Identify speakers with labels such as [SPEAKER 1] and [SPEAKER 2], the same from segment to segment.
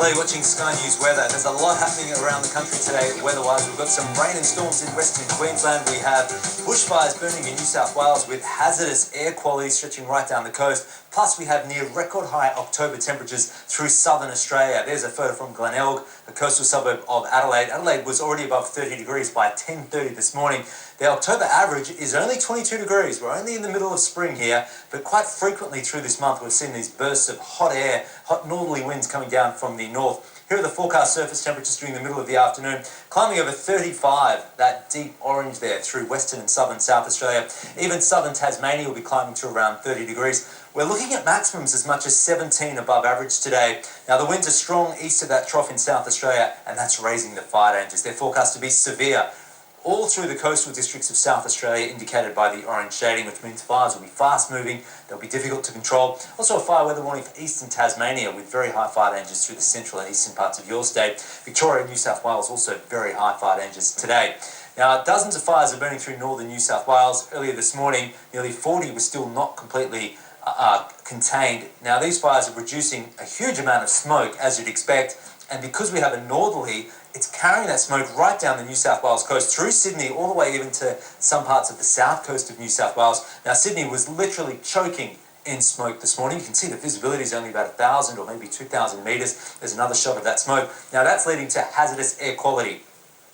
[SPEAKER 1] Lee watching Sky News weather. There's a lot happening around the country today weather-wise. We've got some rain and storms in Western Queensland. We have bushfires burning in New South Wales with hazardous air quality stretching right down the coast. Plus we have near record high October temperatures through southern Australia. There's a photo from Glenelg, the coastal suburb of Adelaide. Adelaide was already above 30 degrees by 10:30 this morning. The October average is only 22 degrees. We're only in the middle of spring here, but quite frequently through this month we've seen these bursts of hot air, hot northerly winds coming down from the north. Here are the forecast surface temperatures during the middle of the afternoon, climbing over 35, that deep orange there through western and southern South Australia. Even southern Tasmania will be climbing to around 30 degrees. We're looking at maximums as much as 17 above average today. Now the winds are strong east of that trough in South Australia, and that's raising the fire dangers. They're forecast to be severe all through the coastal districts of South Australia, indicated by the orange shading, which means fires will be fast moving, they'll be difficult to control. Also a fire weather warning for eastern Tasmania with very high fire dangers through the central and eastern parts of your state. Victoria and New South Wales also very high fire dangers today. Now dozens of fires are burning through northern New South Wales. Earlier this morning, nearly 40 were still not completely contained. Now these fires are producing a huge amount of smoke, as you'd expect, and because we have a northerly, it's carrying that smoke right down the New South Wales coast through Sydney all the way even to some parts of the south coast of New South Wales. Now Sydney was literally choking in smoke this morning. You can see the visibility is only about 1,000 or maybe 2,000 metres. There's another shot of that smoke. Now that's leading to hazardous air quality.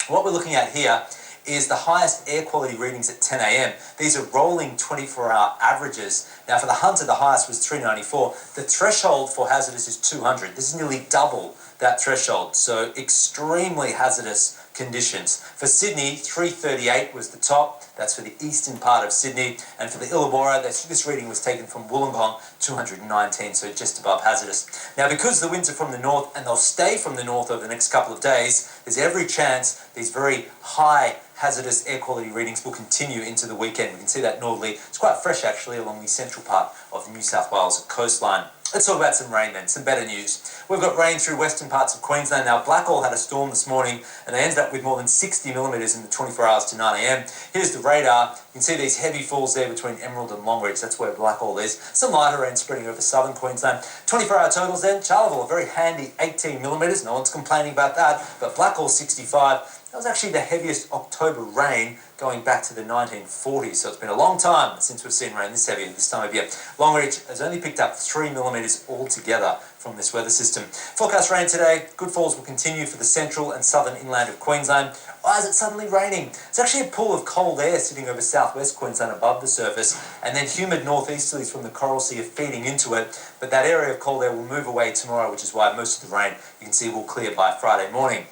[SPEAKER 1] What we're looking at here is the highest air quality readings at 10 a.m. These are rolling 24-hour averages. Now for the Hunter, the highest was 394. The threshold for hazardous is 200. This is nearly double that threshold, so extremely hazardous conditions. For Sydney, 338 was the top. That's for the eastern part of Sydney. And for the Illawarra, this reading was taken from Wollongong, 219, so just above hazardous. Now, because the winds are from the north, and they'll stay from the north over the next couple of days, there's every chance these very high hazardous air quality readings will continue into the weekend. We can see that northerly. It's quite fresh, actually, along the central part of the New South Wales coastline. Let's talk about some rain then, some better news. We've got rain through western parts of Queensland. Now, Blackall had a storm this morning, and they ended up with more than 60 millimetres in the 24 hours to 9 a.m. Here's the radar. You can see these heavy falls there between Emerald and Longreach. That's where Blackall is. Some lighter rain spreading over southern Queensland. 24-hour totals then. Charleville, a very handy 18 millimetres. No one's complaining about that. But Blackall, 65. That was actually the heaviest October rain going back to the 1940s, so it's been a long time since we've seen rain this heavy this time of year. Longreach has only picked up 3 millimetres altogether from this weather system. Forecast rain today. Good falls will continue for the central and southern inland of Queensland. Why is it suddenly raining? It's actually a pool of cold air sitting over southwest Queensland above the surface, and then humid northeasterlies from the Coral Sea are feeding into it, but that area of cold air will move away tomorrow, which is why most of the rain, you can see, will clear by Friday morning.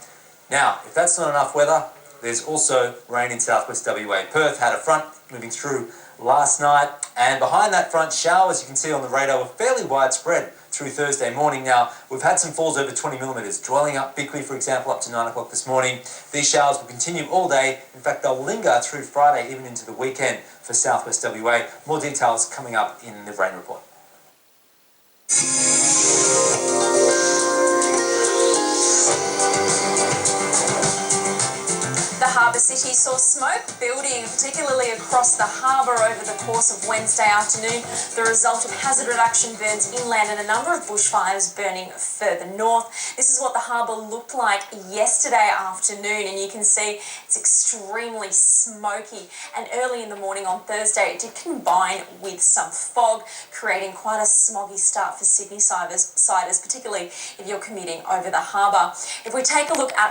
[SPEAKER 1] Now, if that's not enough weather, there's also rain in southwest WA. Perth had a front moving through last night, and behind that front, showers you can see on the radar were fairly widespread through Thursday morning. Now, we've had some falls over 20 millimetres, dwelling up Bickley, for example, up to 9 o'clock this morning. These showers will continue all day. In fact, they'll linger through Friday, even into the weekend for southwest WA. More details coming up in the rain report.
[SPEAKER 2] Harbour City saw smoke building, particularly across the harbour over the course of Wednesday afternoon, the result of hazard reduction burns inland and a number of bushfires burning further north. This is what the harbour looked like yesterday afternoon, and you can see it's extremely smoky. And early in the morning on Thursday, it did combine with some fog, creating quite a smoggy start for Sydney siders, particularly if you're commuting over the harbour. If we take a look at the